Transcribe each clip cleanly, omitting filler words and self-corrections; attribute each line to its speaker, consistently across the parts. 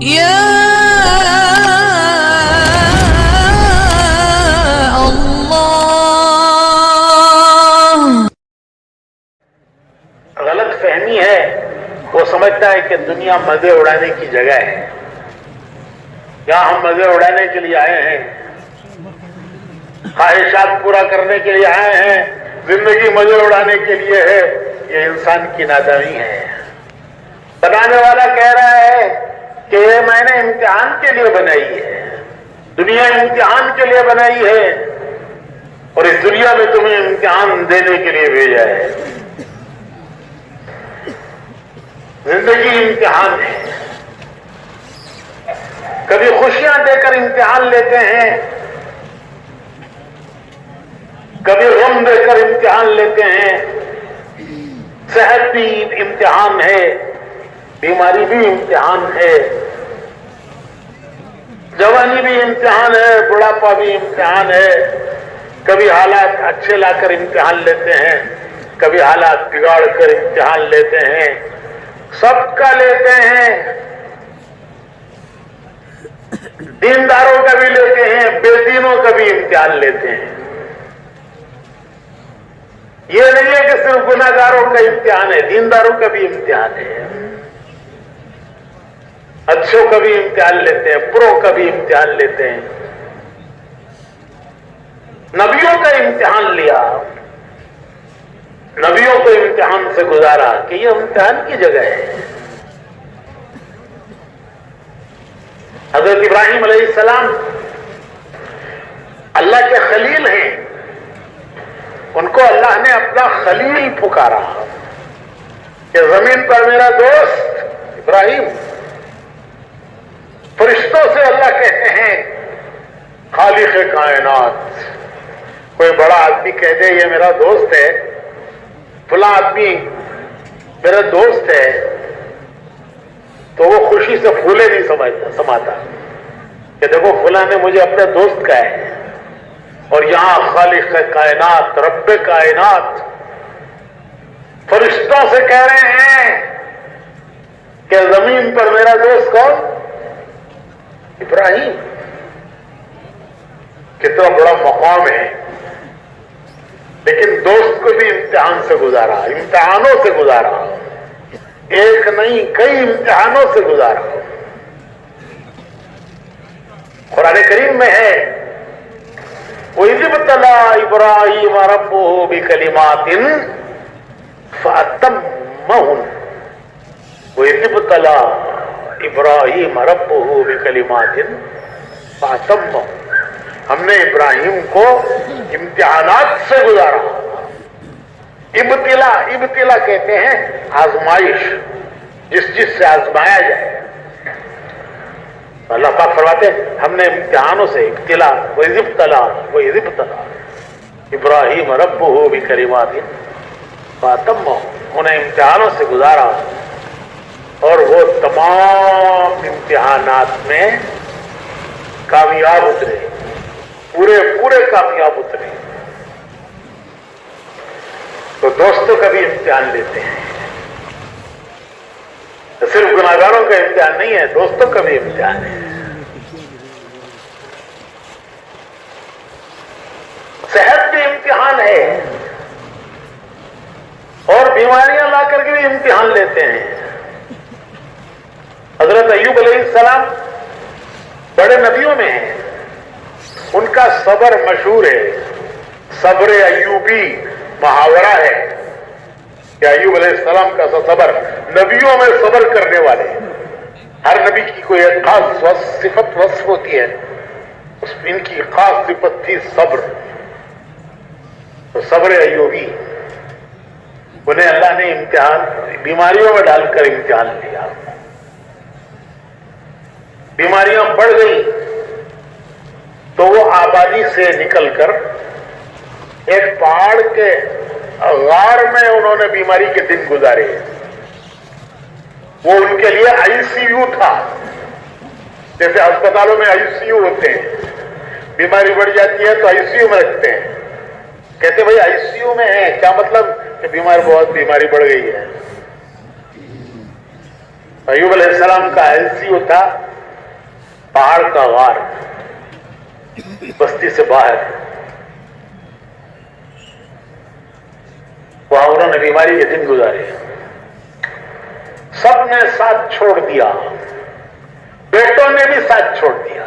Speaker 1: يا الله.
Speaker 2: غلط فہمی ہے، وہ سمجھتا ہے کہ دنیا مزے اڑانے کی جگہ ہے، یہاں ہم مزے اڑانے کے لیے آئے ہیں، خواہشات پورا کرنے کے لیے آئے ہیں، زندگی مزے اڑانے کے لیے ہے۔ یہ انسان کی نادانی ہے۔ بنانے والا کہہ رہا ہے کہ یہ میں نے امتحان کے لیے بنائی ہے، دنیا امتحان کے لیے بنائی ہے، اور اس دنیا میں تمہیں امتحان دینے کے لیے بھیجا ہے۔ زندگی امتحان ہے، کبھی خوشیاں دے کر امتحان لیتے ہیں، کبھی غم دے کر امتحان لیتے ہیں۔ صحت بھی امتحان ہے، بیماری بھی امتحان ہے، جوانی بھی امتحان ہے، بڑھاپا بھی امتحان ہے۔ کبھی حالات اچھے لا کر امتحان لیتے ہیں، کبھی حالات بگاڑ کر امتحان لیتے ہیں، سب کا لیتے ہیں۔ دینداروں کا بھی لیتے ہیں، بے دینوں کا بھی امتحان لیتے ہیں۔ یہ نہیں ہے کہ صرف گناہگاروں کا امتحان ہے، دینداروں کا بھی امتحان ہے۔ اچھوں کا بھی امتحان لیتے ہیں، بروں کا بھی امتحان لیتے ہیں۔ نبیوں کا امتحان لیا، نبیوں کو امتحان سے گزارا کہ یہ امتحان کی جگہ ہے۔ حضرت ابراہیم علیہ السلام اللہ کے خلیل ہیں، ان کو اللہ نے اپنا خلیل پکارا کہ زمین پر میرا دوست ابراہیم۔ فرشتوں سے اللہ کہتے ہیں خالق کائنات، کوئی بڑا آدمی کہہ دے یہ میرا دوست ہے، فلاں آدمی میرا دوست ہے، تو وہ خوشی سے پھولے نہیں سماتا کہ دیکھو فلاں نے مجھے اپنے دوست کہا ہے۔ اور یہاں خالق کائنات، رب کائنات فرشتوں سے کہہ رہے ہیں کہ زمین پر میرا دوست کون؟ ابراہیم۔ کتنا بڑا مقام ہے، لیکن دوست کو بھی امتحان سے گزارا، امتحانوں سے گزارا، ایک نہیں کئی امتحانوں سے گزارا۔ قرآن کریم میں ہے وَإِذِ ابْتَلَىٰ إِبْرَاهِيمَ رَبُّهُ بِكَلِمَاتٍ فَأَتَمَّهُنَّ وَإِذِ ابْتَلَىٰ إِبْرَاهِيمَ رَبُّهُ بِكَلِمَاتٍ فَأَتَمَّهُنَّ، ہم نے ابراہیم کو امتحانات سے گزارا۔ ابتلا کہتے ہیں آزمائش، جس سے آزمایا جائے۔ اللہ پاک فرماتے ہیں ہم نے امتحانوں سے ابتلا، وَإِذِ ابْتَلَىٰ إِبْرَاهِيمَ رَبُّهُ بِكَلِمَاتٍ فَأَتَمَّهُنَّ، انہیں امتحانوں سے گزارا، اور وہ تمام امتحانات میں کامیاب اترے، پورے کامیاب اترے۔ تو دوستوں کا بھی امتحان لیتے ہیں، صرف گناہگاروں کا امتحان نہیں ہے، دوستوں کا بھی امتحان ہے۔ صحت بھی امتحان ہے، اور بیماریاں لا کر کے بھی امتحان لیتے ہیں۔ حضرت ایوب علیہ السلام بڑے نبیوں میں ہیں، ان کا صبر مشہور ہے، صبر ایوبی محاورہ ہے کہ ایوب علیہ السلام کا صبر، نبیوں میں صبر کرنے والے، ہر نبی کی کوئی ایک خاص صفت وصف ہوتی ہے، ان کی خاص صفت تھی صبر۔ تو صبر ایوبی، انہیں اللہ نے امتحان بیماریوں میں ڈال کر امتحان لیا، بیماریاں بڑھ گئی تو وہ آبادی سے نکل کر ایک پہاڑ کے غار میں انہوں نے بیماری کے دن گزارے۔ وہ ان کے لیے آئی سی یو تھا، جیسے ہسپتالوں میں آئی سی یو ہوتے ہیں، بیماری بڑھ جاتی ہے تو آئی سی یو میں رکھتے ہیں، کہتے بھائی آئی سی یو میں ہے، کیا مطلب کہ بہت بیماری بڑھ گئی ہے۔ ایوب علیہ السلام کا ICU تھا پہاڑ کا غار، بستی سے باہر. وہاں انہوں نے بیماری کے دن گزارے. سب نے ساتھ چھوڑ دیا، بیٹوں نے بھی ساتھ چھوڑ دیا.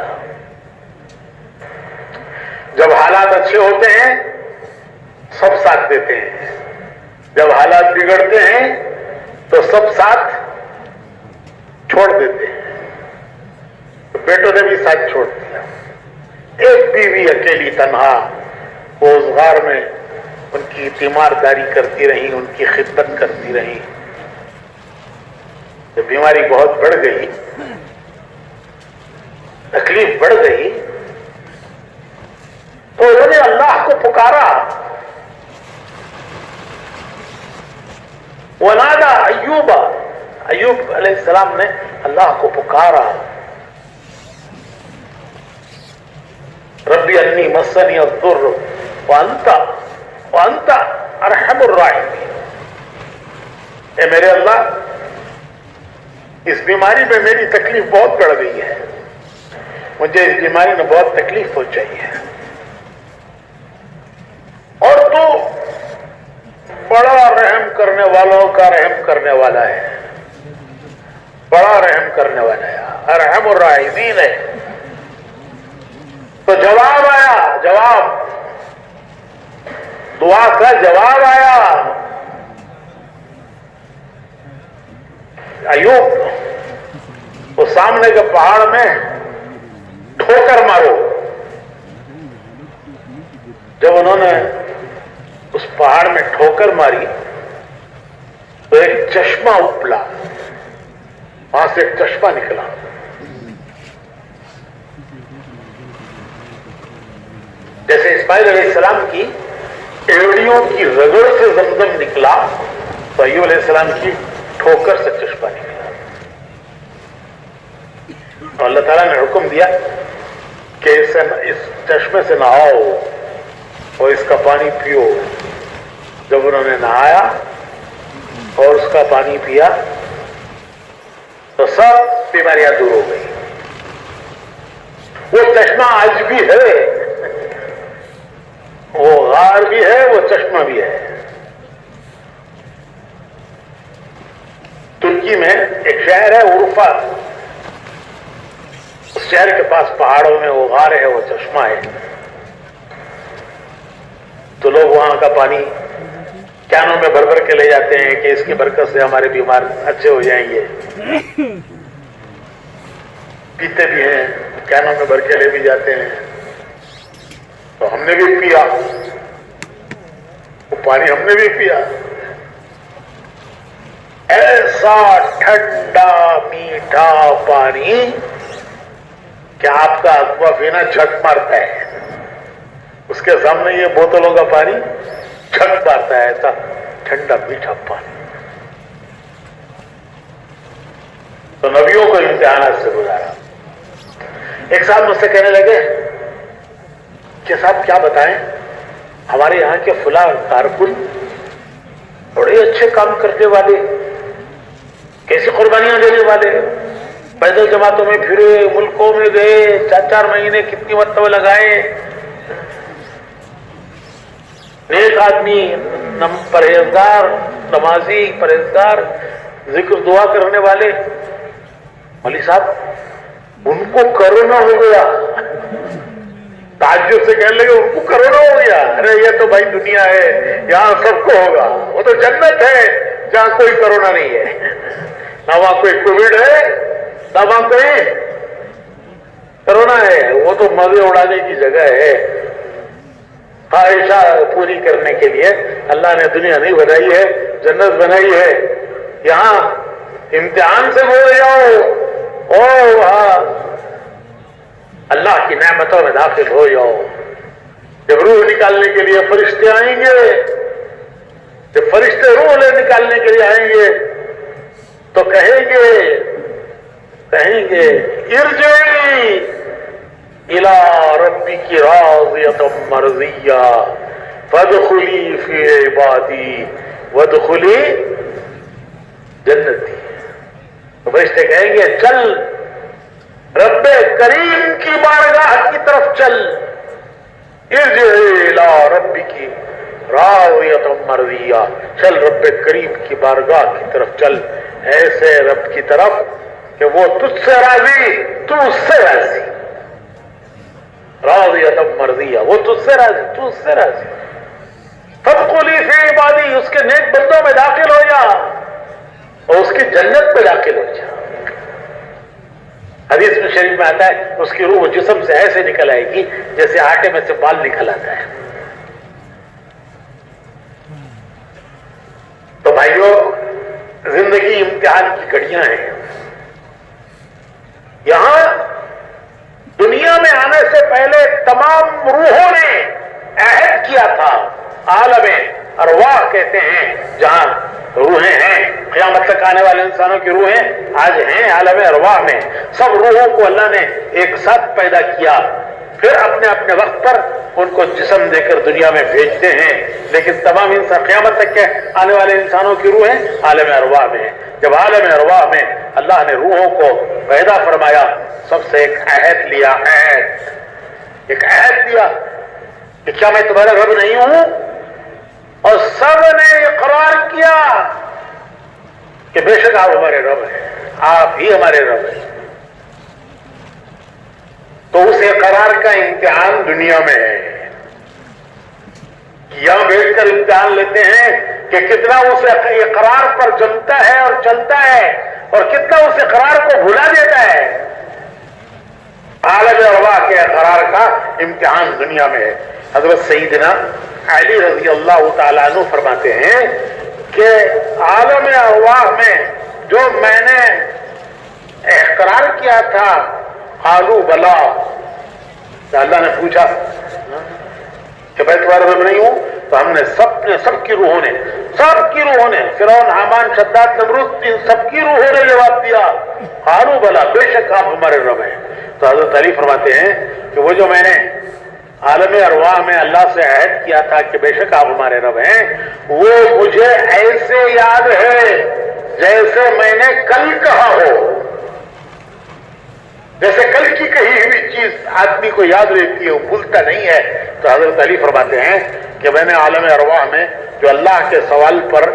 Speaker 2: جب حالات اچھے ہوتے ہیں سب ساتھ دیتے ہیں، جب حالات بگڑتے ہیں تو سب ساتھ چھوڑ دیتے ہیں. تو بیٹوں نے بھی ساتھ چھوڑ دیا. ایک بیوی اکیلی تنہا وہ اس غار میں ان کی تیمارداری کرتی رہی، ان کی خدمت کرتی رہی. جب بیماری بہت بڑھ گئی، تکلیف بڑھ گئی، تو انہوں نے اللہ کو پکارا. ونادى ایوب، ایوب علیہ السلام نے اللہ کو پکارا. ربی انی مسنی الضر وانت ارحم الراحمین. اے میرے اللہ، اس بیماری میں میری تکلیف بہت بڑھ گئی ہے، مجھے اس بیماری میں بہت تکلیف پہنچائی ہے، اور تو بڑا رحم کرنے والوں کا رحم کرنے والا ہے، بڑا رحم کرنے والا ہے، ارحم الراحمین ہے. تو جواب آیا، جواب دعا کا جواب آیا. ایوب، وہ سامنے کے پہاڑ میں ٹھوکر مارو. جب انہوں نے اس پہاڑ میں ٹھوکر ماری تو ایک چشمہ اپلا، وہاں سے ایک چشمہ نکلا. جیسے اسماعیل علیہ السلام کی ایڑیوں کی رگڑ سے زمزم نکلا، تو ایوب علیہ السلام کی ٹھوکر سے چشمہ نکلا. اور اللہ تعالیٰ نے حکم دیا کہ اس چشمے سے نہاؤ اور اس کا پانی پیو. جب انہوں نے نہایا اور اس کا پانی پیا تو سب بیماریاں دور ہو گئی. وہ چشمہ آج بھی ہے، وہ غار بھی ہے، وہ چشمہ بھی ہے. ترکی میں ایک شہر ہے عرفہ، اس شہر کے پاس پہاڑوں میں وہ غار ہے، وہ چشمہ ہے. تو لوگ وہاں کا پانی کینوں میں بھر بھر کے لے جاتے ہیں کہ اس کی برکت سے ہمارے بیمار اچھے ہو جائیں گے. پیتے بھی ہیں، کینوں میں بھر کے لے بھی جاتے ہیں. تو ہم نے بھی پیا وہ پانی، ہم نے بھی پیا. ایسا ٹھنڈا میٹھا پانی کہ آپ کا اقوا پینا جھٹ مارتا ہے. اس کے سامنے یہ بوتلوں کا پانی جھٹ مارتا ہے، ایسا ٹھنڈا میٹھا پانی. تو نبیوں کو امتحانات سے گزارا. ایک صاحب مجھ سے کہنے لگے کہ صاحب کیا بتائیں، ہمارے یہاں کے فلاں کارکن بڑے اچھے کام کرنے والے، کیسی قربانیاں دینے والے، پیدل جماعتوں میں پھرے، ملکوں میں گئے، 4 مہینے کتنی مرتبہ لگائے، نیک آدمی، پرہیزگار، نمازی، پرہیزگار، ذکر دعا کرنے والے. مولوی صاحب ان کو کرونا ہو گیا. تعجب سے کہنے لگے ان کو کرونا ہو گیا. ارے یہ تو بھائی دنیا ہے، یہاں سب کو ہوگا. وہ تو جنت ہے جہاں کوئی کرونا نہیں ہے، نہ وہاں کوئی کووڈ ہے، نہ وہاں کوئی کرونا ہے. وہ تو مزے اڑانے کی جگہ ہے، خواہشہ پوری کرنے کے لیے اللہ نے دنیا نہیں بنائی ہے، جنت بنائی ہے. یہاں امتحان سے گزر جاؤ اور وہاں اللہ کی نعمتوں میں داخل ہو جاؤ. جب روح نکالنے کے لیے فرشتے آئیں گے، جب فرشتے روح نکالنے کے لیے آئیں گے تو کہیں گے ارجعی الی ربک راضیۃ مرضیہ فادخلی فی عبادی وادخلی جنتی. تو فرشتے کہیں گے چل رب کریم کی بارگاہ کی طرف چل، ارجع الی ربک راضیۃ مرضیہ، چل رب کریم کی بارگاہ کی طرف چل، ایسے رب کی طرف کہ وہ تجھ سے راضی، تو اس سے راضی، راضیۃ مرضیہ، وہ تجھ سے راضی، تو اس سے راضی۔ فادخلی فی عبادی، اس کے نیک بندوں میں داخل ہو جا اور اس کی جنت میں داخل ہو جا۔ حدیث میں شریف میں آتا ہے اس کی روح جسم سے ایسے نکل آئے گی جیسے آٹے میں سے بال نکل آتا ہے۔ تو بھائیو، زندگی امتحان کی گھڑیاں ہیں۔ یہاں دنیا میں آنے سے پہلے تمام روحوں نے عہد کیا تھا، عالم ارواح کہتے ہیں جہاں روحیں ہیں، قیامت تک آنے والے انسانوں کی روحیں آج ہیں عالم ارواح میں۔ سب روحوں کو اللہ نے ایک ساتھ پیدا کیا، پھر اپنے اپنے وقت پر ان کو جسم دے کر دنیا میں بھیجتے ہیں، لیکن تمام انسان قیامت تک کے آنے والے انسانوں کی روحیں عالم ارواح میں ہیں۔ جب عالم ارواح میں اللہ نے روحوں کو پیدا فرمایا، سب سے ایک عہد لیا، ایک عہد لیا کہ کیا میں تمہارا رب نہیں ہوں؟ اور سب نے اقرار کیا کہ بے شک آپ ہمارے رب ہیں، آپ ہی ہمارے رب ہیں۔ تو اس اقرار کا امتحان دنیا میں ہے، یہاں بیٹھ کر امتحان لیتے ہیں کہ کتنا اس اقرار پر جمتا ہے اور چلتا ہے اور کتنا اس اقرار کو بھلا دیتا ہے۔ عالم ارواح کے اقرار کا امتحان دنیا میں ہے۔ حضرت سیدنا علی رضی اللہ تعالیٰ عنہ فرماتے ہیں کہ عالم ارواح میں جو میں نے اقرار کیا تھا، قالوا بلا، اللہ نے پوچھا کہ میں تمہارا رب نہیں ہوں؟ تو ہم نے سب کی روحوں نے فرعون، حامان، شداد، نمرود، ان سب کی روحوں نے جواب دیا، قالوا بلا، بے شک آپ ہمارے رب ہیں۔ تو حضرت علی فرماتے ہیں کہ وہ جو میں نے عالم ارواح میں اللہ سے عہد کیا تھا کہ بے شک آپ ہمارے رب ہیں، وہ مجھے ایسے یاد ہے جیسے میں نے کل کہا ہو۔ جیسے کل کی کہی ہوئی چیز آدمی کو یاد رہتی ہے، وہ بھولتا نہیں ہے۔ تو حضرت علی فرماتے ہیں کہ میں نے عالم ارواح میں جو اللہ کے سوال پر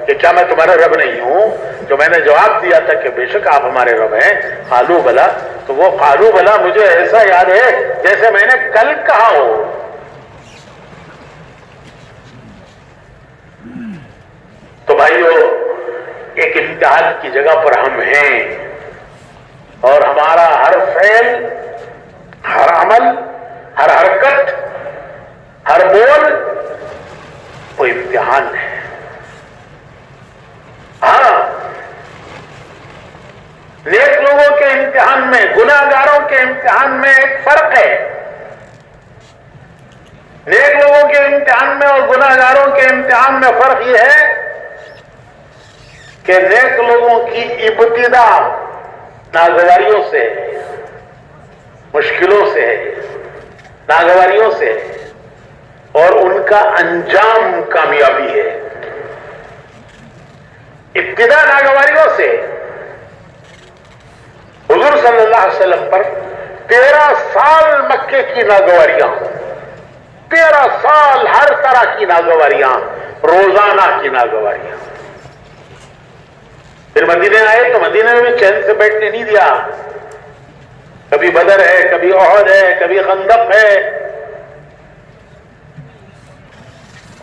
Speaker 2: کہ کیا میں تمہارا رب نہیں ہوں، جو میں نے جواب دیا تھا کہ بے شک آپ ہمارے رب ہیں، قالوا بلا، تو وہ قالوا بلا مجھے ایسا یاد ہے جیسے میں نے کل کہا ہو۔ تو بھائیو، ایک امتحان کی جگہ پر ہم ہیں اور ہمارا ہر فعل، ہر عمل، ہر حرکت، ہر بول وہ امتحان ہے۔ ہاں، نیک لوگوں کے امتحان میں، گناہگاروں کے امتحان میں ایک فرق ہے۔ نیک لوگوں کے امتحان میں اور گناہگاروں کے امتحان میں فرق یہ ہے کہ نیک لوگوں کی ابتدا ناگواریوں سے، مشکلوں سے، ناگواریوں سے، اور ان کا انجام کامیابی ہے۔ ابتدا ناگواریوں سے، حضور صلی اللہ علیہ وسلم پر 13 سال مکے کی ناگواریاں، 13 سال ہر طرح کی ناگواریاں، روزانہ کی ناگواریاں۔ پھر مدینے آئے تو مدینے میں بھی چین سے بیٹھنے نہیں دیا، کبھی بدر ہے، کبھی احد ہے، کبھی خندق ہے،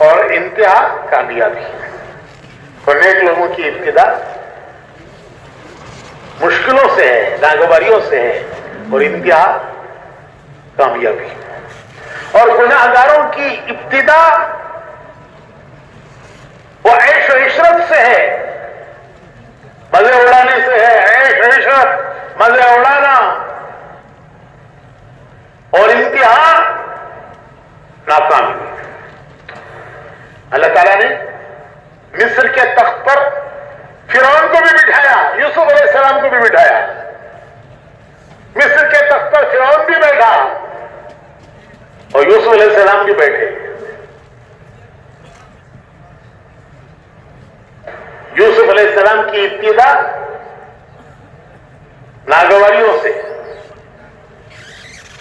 Speaker 2: اور انتہا کامیابی۔ اور نیک لوگوں کی ابتدا مشکلوں سے ہے، ناگواریوں سے ہے، اور انتہا کامیابی۔ اور گناہگاروں کی ابتدا وہ عیش و عشرت سے ہے، مزے اڑانے سے ہے، عیش عشرت، مزے اڑانا، اور انتہا ناکامی۔ اللہ تعالیٰ نے مصر کے تخت پر فرعون کو بھی بٹھایا، یوسف علیہ السلام کو بھی بٹھایا۔ مصر کے تخت پر فرعون بھی بیٹھا اور یوسف علیہ السلام بھی بیٹھے۔ یوسف علیہ السلام کی ابتدا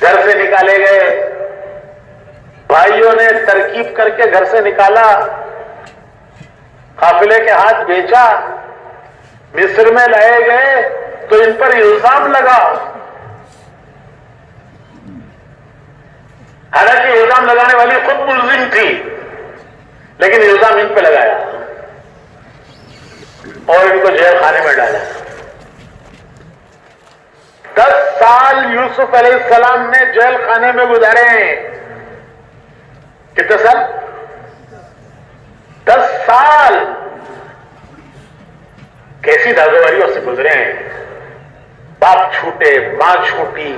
Speaker 2: گھر سے نکالے گئے، بھائیوں نے ترکیب کر کے گھر سے نکالا، قافلے کے ہاتھ بیچا، مصر میں لائے گئے تو ان پر الزام لگا، حالانکہ الزام لگانے والی خود ملزم تھی، لیکن الزام ان پہ لگایا اور ان کو جیل خانے میں ڈالا۔ 10 سال یوسف علیہ السلام نے جیل خانے میں گزارے ہیں۔ کتنے سال؟ 10 سال کیسی داغیداریوں سے گزرے ہیں۔ باپ چھوٹے، ماں چھوٹی،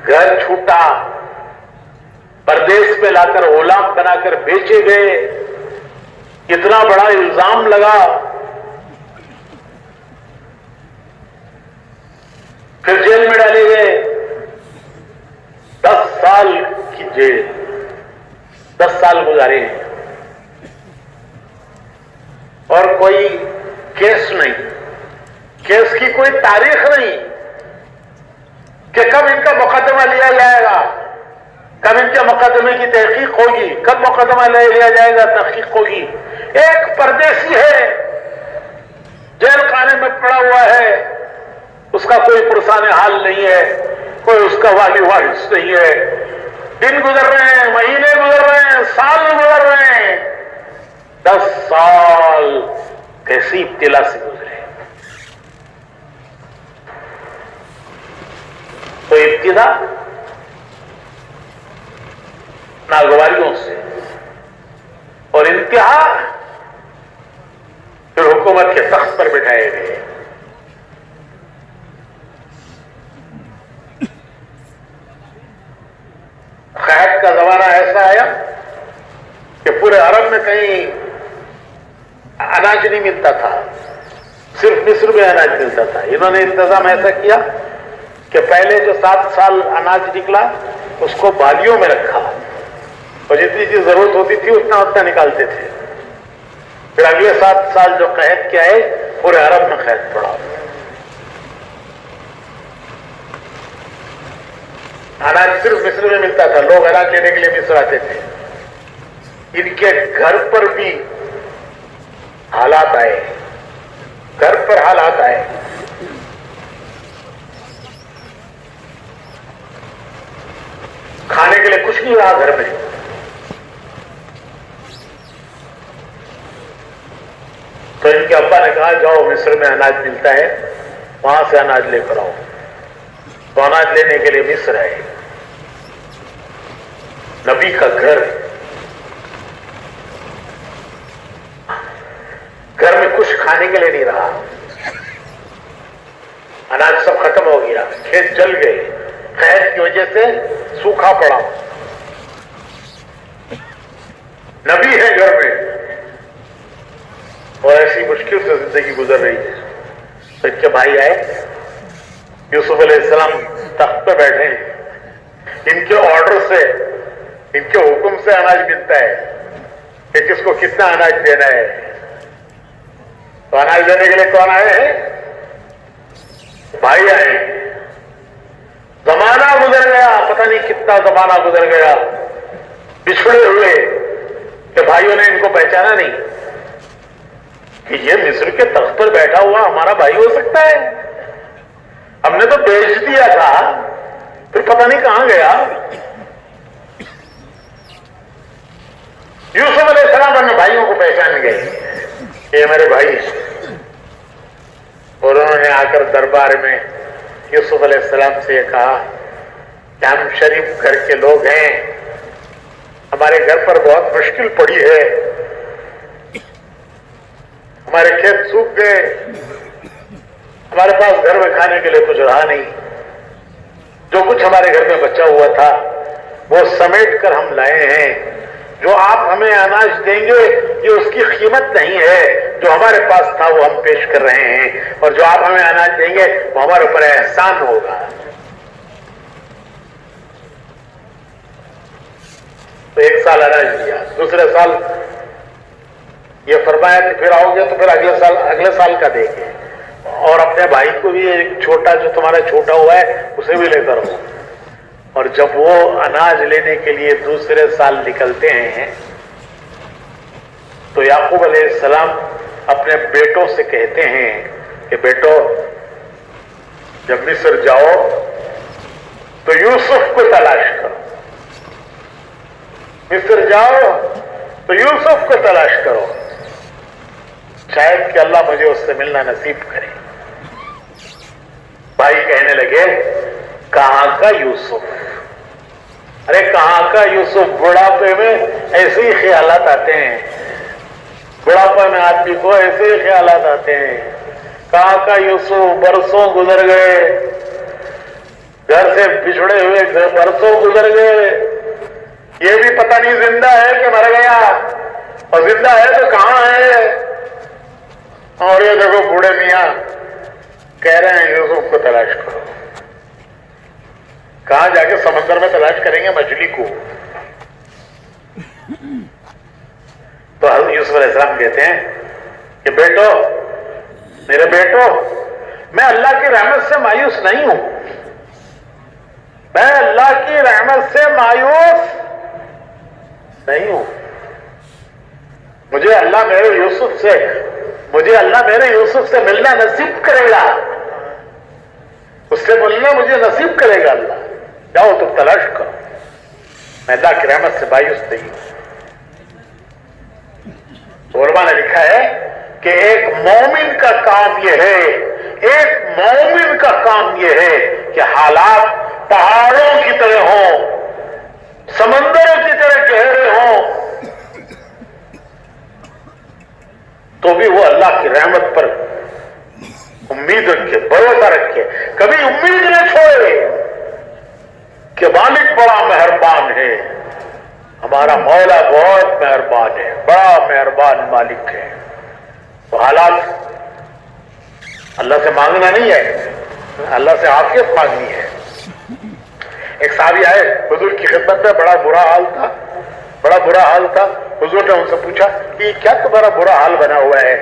Speaker 2: گھر چھوٹا، پردیس پہ لا کر غلام بنا کر بیچے گئے، اتنا بڑا الزام لگا، پھر جیل میں ڈالے گئے، 10 سال کی جیل، 10 سال گزارے ہیں، اور کوئی کیس نہیں، کیس کی کوئی تاریخ نہیں کہ کب ان کا مقدمہ لیا جائے گا، کب ان کے مقدمے کی تحقیق ہوگی، کب مقدمہ لیا جائے گا، تحقیق ہوگی۔ ایک پردیسی ہے، جیل خانے میں پڑا ہوا ہے، اس کا کوئی پرسان حال نہیں ہے، کوئی اس کا والی وارث نہیں ہے، دن گزر رہے ہیں، مہینے گزر رہے ہیں، سال گزر رہے ہیں، 10 سال کیسی ابتلا سے گزرے۔ تو ابتدا ناگواریوں سے اور انتہا پھر حکومت کے تخت پر بٹھائے گئے۔ قحط کا زمانہ ایسا آیا کہ پورے عرب میں کہیں اناج نہیں ملتا تھا، صرف مصر میں اناج ملتا تھا۔ انہوں نے انتظام ایسا کیا کہ پہلے جو 7 سال اناج نکلا اس کو بالیوں میں رکھا، اور جتنی چیز ضرورت ہوتی تھی اتنا نکالتے تھے۔ پھر اگلے 7 سال جو قحط کے آئے، پورے عرب میں قحط پڑا، اناج صرف مصر میں ملتا تھا، لوگ اناج لینے کے لیے مصر آتے تھے۔ ان کے گھر پر بھی حالات آئے، گھر پر حالات آئے۔ کھانے کے لیے کچھ نہیں رہا گھر میں۔ تو ان کے ابا نے کہا جاؤ مصر میں اناج ملتا ہے، وہاں سے اناج لے کر آؤ۔ تو اناج لینے کے لیے مصر آئے۔ نبی کا گھر میں کچھ کھانے کے لیے نہیں رہا، اناج سب ختم ہو گیا، کھیت جل گئے، قحط کی وجہ سے سوکھا پڑا۔ نبی ہے گھر میں اور ایسی مشکل سے زندگی گزر رہی ہے۔ تو ان کے بھائی آئے، یوسف علیہ السلام تخت پہ بیٹھے ہیں، ان کے آرڈر سے، ان کے حکم سے اناج ملتا ہے کہ کس کو کتنا اناج دینا ہے۔ تو اناج دینے کے لیے کون آئے ہیں؟ بھائی آئے۔ زمانہ گزر گیا، پتہ نہیں کتنا زمانہ گزر گیا، بچھڑے ہوئے کہ بھائیوں نے ان کو پہچانا نہیں کہ یہ مصر کے تخت پر بیٹھا ہوا ہمارا بھائی ہو سکتا ہے۔ ہم نے تو بیچ دیا تھا، پھر پتہ نہیں کہاں گیا۔ یوسف علیہ السلام اپنے بھائیوں کو پہچان گئے، یہ میرے بھائی۔ اور انہوں نے آ کر دربار میں یوسف علیہ السلام سے یہ کہا کہ ہم شریف گھر کے لوگ ہیں، ہمارے گھر پر بہت مشکل پڑی ہے، ہمارے کھیت سوکھ گئے، ہمارے پاس گھر میں کھانے کے لیے کچھ رہا نہیں، جو کچھ ہمارے گھر میں بچا ہوا تھا وہ سمیٹ کر ہم لائے ہیں۔ جو آپ ہمیں اناج دیں گے یہ اس کی قیمت نہیں ہے، جو ہمارے پاس تھا وہ ہم پیش کر رہے ہیں، اور جو آپ ہمیں اناج دیں گے وہ ہمارے اوپر احسان ہوگا۔ تو 1 سال اناج دیا، دوسرے سال یہ فرمایا کہ پھر آؤ گے تو پھر اگلے سال کا دیں گے، اور اپنے بھائی کو بھی ایک چھوٹا جو تمہارا چھوٹا ہوا ہے اسے بھی لے کر آؤ۔ اور جب وہ اناج لینے کے لیے دوسرے سال نکلتے ہیں تو یعقوب علیہ السلام اپنے بیٹوں سے کہتے ہیں کہ بیٹو جب مصر جاؤ تو یوسف کو تلاش کرو، مصر جاؤ تو یوسف کو تلاش کرو، شاید کہ اللہ مجھے اس سے ملنا نصیب کرے۔ بھائی کہنے لگے کہاں کا یوسف؟ ارے کہاں کا یوسف؟ بڑھاپے میں ایسے ہی خیالات آتے ہیں، بڑھاپے میں آدمی کو ایسے ہی خیالات آتے ہیں۔ کہاں کا یوسف؟ برسوں گزر گئے، گھر سے بچھڑے ہوئے برسوں گزر گئے، یہ بھی پتہ نہیں زندہ ہے کہ مر گیا، اور زندہ ہے تو کہاں ہے؟ اور یہ دیکھو بوڑھے میاں کہہ رہے ہیں یوسف کو تلاش کرو۔ کہاں جا کے سمندر میں تلاش کریں گے مچھلی کو؟ تو حضرت یوسف علیہ السلام کہتے ہیں کہ بیٹو، میرے بیٹو، میں اللہ کی رحمت سے مایوس نہیں ہوں، میں اللہ کی رحمت سے مایوس نہیں ہوں۔ مجھے اللہ میرے یوسف سے ملنا نصیب کرے گا، اس سے ملنا مجھے نصیب کرے گا اللہ۔ جاؤ تم تلاش کرو، میں اللہ کی رحمت سے مایوس نہیں ہوں۔ علماء نے لکھا ہے کہ ایک مومن کا کام یہ ہے، ایک مومن کا کام یہ ہے کہ حالات پہاڑوں کی طرح ہوں، سمندروں کی طرح گہرے ہوں، تو بھی وہ اللہ کی رحمت پر امید رکھے، بھروسہ رکھے، کبھی امید نہ چھوڑے کہ مالک بڑا مہربان ہے، ہمارا مولا بہت مہربان ہے، بڑا مہربان مالک ہے۔ تو حالات اللہ سے مانگنا نہیں ہے، اللہ سے عافیت مانگنی ہے۔ ایک صحابی آئے حضور کی خدمت میں، بڑا برا حال تھا۔ حضور نے ان سے پوچھا کہ کیا تمہارا برا حال بنا ہوا ہے،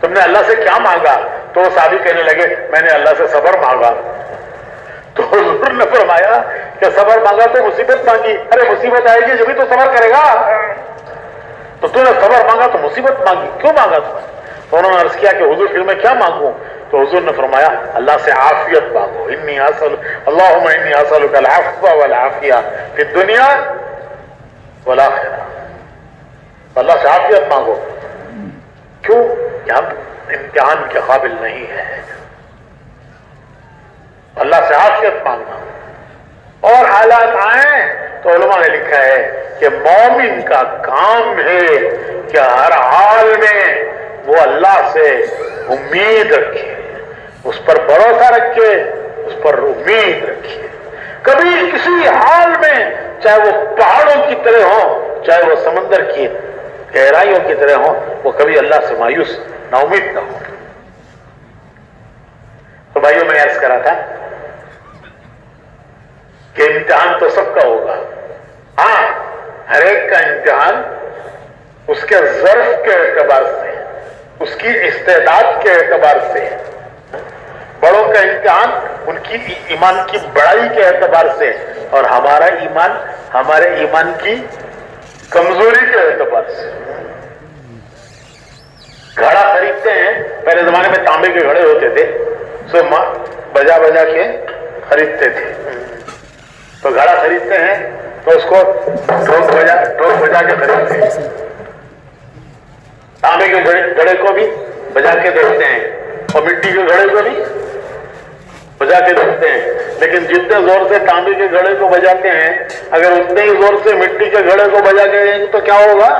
Speaker 2: تم نے اللہ سے کیا مانگا؟ تو وہ صحابی کہنے لگے میں نے اللہ سے صبر مانگا۔ تو حضور نے فرمایا کہ صبر مانگا تو مصیبت مانگی، ارے مصیبت آئے گی جبھی تو صبر کرے گا، تو تو نے صبر مانگا تو مصیبت مانگی، کیوں مانگا تم؟ تو انہوں نے عرض کیا کہ حضور پھر میں کیا مانگوں؟ تو حضور نے فرمایا اللہ سے عافیت مانگو، اللہم انی اسألک العفو والعافیہ فی الدنیا والآخرہ۔ اللہ سے عافیت مانگو، کیوں کہ ہم امتحان کے قابل نہیں ہیں، اللہ سے عافیت مانگنا۔ اور حالات آئیں تو علماء نے لکھا ہے کہ مومن کا کام ہے کہ ہر حال میں وہ اللہ سے امید رکھے، اس پر بھروسہ رکھے، اس پر امید رکھے۔ کبھی کسی حال میں، چاہے وہ پہاڑوں کی طرح ہوں، چاہے وہ سمندر کی گہرائیوں کی طرح ہوں، وہ کبھی اللہ سے مایوس نا امید نہ ہو۔ تو بھائیوں میں عرض کرا تھا کہ امتحان تو سب کا ہوگا، ہاں ہر ایک کا امتحان اس کے ظرف کے اعتبار سے، اس کی استعداد کے اعتبار سے، بڑوں کا امتحان ان کی ایمان کی بڑائی کے اعتبار سے، اور ہمارا ایمان ہمارے ایمان کی کمزوری کے اعتبار سے۔ گھڑا خریدتے ہیں، پہلے زمانے میں تانبے کے گھڑے ہوتے تھے، سو بجا بجا کے خریدتے تھے۔ تو گھڑا خریدتے ہیں تو اس کو ٹھوک بجا کے خریدتے ہیں، تانبے کے گھڑے کو بھی بجا کے دیکھتے ہیں، اور مٹی کے گھڑے کو بھی بجا کے دیکھتے ہیں۔ لیکن جتنے زور سے تانبے کے گھڑے کو بجاتے ہیں، اگر اتنے ہی زور سے مٹی کے گھڑے کو بجا کے دیں گے تو کیا ہوگا؟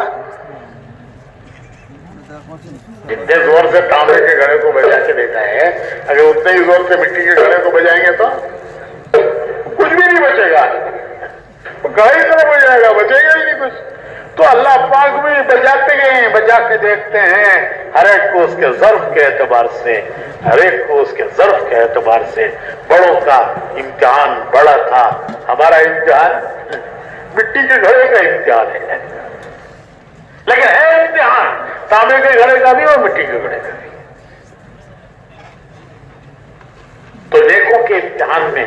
Speaker 2: جتنے زور سے تانبے کے گھڑے کو بجا کے دیتا ہے، اگر اتنے ہی زور سے مٹی کے گھڑے کو بجائیں گے تو کچھ بھی نہیں بچے گا، گھڑے طرح بجائے گا، بچے گا ہی نہیں کچھ۔ تو اللہ پاک بھی بجاتے گئے، بجا کے دیکھتے ہیں، ہر ایک کو اس کے ظرف کے اعتبار سے، ہر ایک کو اس کے ظرف کے اعتبار سے۔ بڑوں کا امتحان بڑا تھا، ہمارا امتحان مٹی کے گھڑے کا امتحان ہے، لیکن ہے امتحان تانبے کے گھڑے کا بھی اور مٹی کے گھڑے کا بھی۔ تو نیکوں کے امتحان میں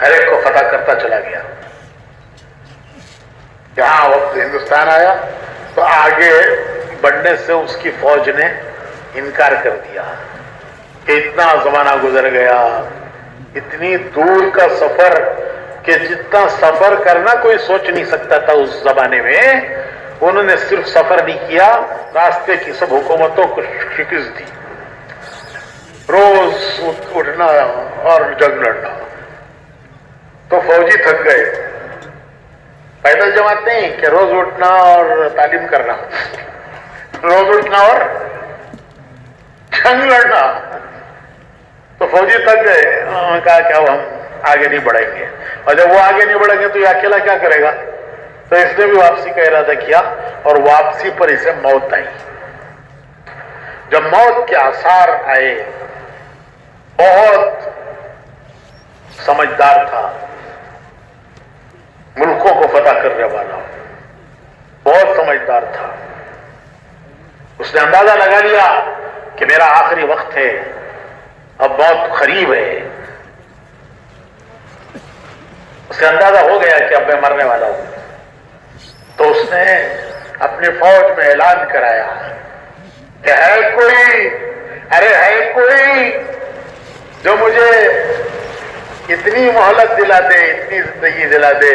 Speaker 2: ہر ایک کو فتح کرتا چلا گیا. یہاں وقت ہندوستان آیا تو آگے بڑھنے سے اس کی فوج نے انکار کر دیا کہ اتنا زمانہ گزر گیا، اتنی دور کا سفر کہ جتنا سفر کرنا کوئی سوچ نہیں سکتا تھا اس زمانے میں. انہوں نے صرف سفر نہیں کیا، راستے کی سب حکومتوں کو شکست دی. روز اٹھنا اور جنگ لڑنا. تو فوجی تھک گئے. پیدل جماعت نہیں کہ روز اٹھنا اور تعلیم کرنا، روز اٹھنا اور جنگ لڑنا. تو فوجی تھک گئے. انہوں نے کہا کہ اب ہم آگے نہیں بڑھیں گے، اور جب وہ آگے نہیں بڑھیں گے تو یہ اکیلا کیا کرے گا. تو اس نے بھی واپسی کا ارادہ کیا اور واپسی پر اسے موت آئی. جب موت کے آثار آئے، بہت سمجھدار تھا، ملکوں کو فتح کرنے والا، بہت سمجھدار تھا. اس نے اندازہ لگا لیا کہ میرا آخری وقت ہے، اب موت قریب ہے. اسے اندازہ ہو گیا کہ اب میں مرنے والا ہوں. تو اس نے اپنی فوج میں اعلان کرایا کہ ہے کوئی، ارے ہے کوئی جو مجھے اتنی مہلت دلا دے، اتنی زندگی دلا دے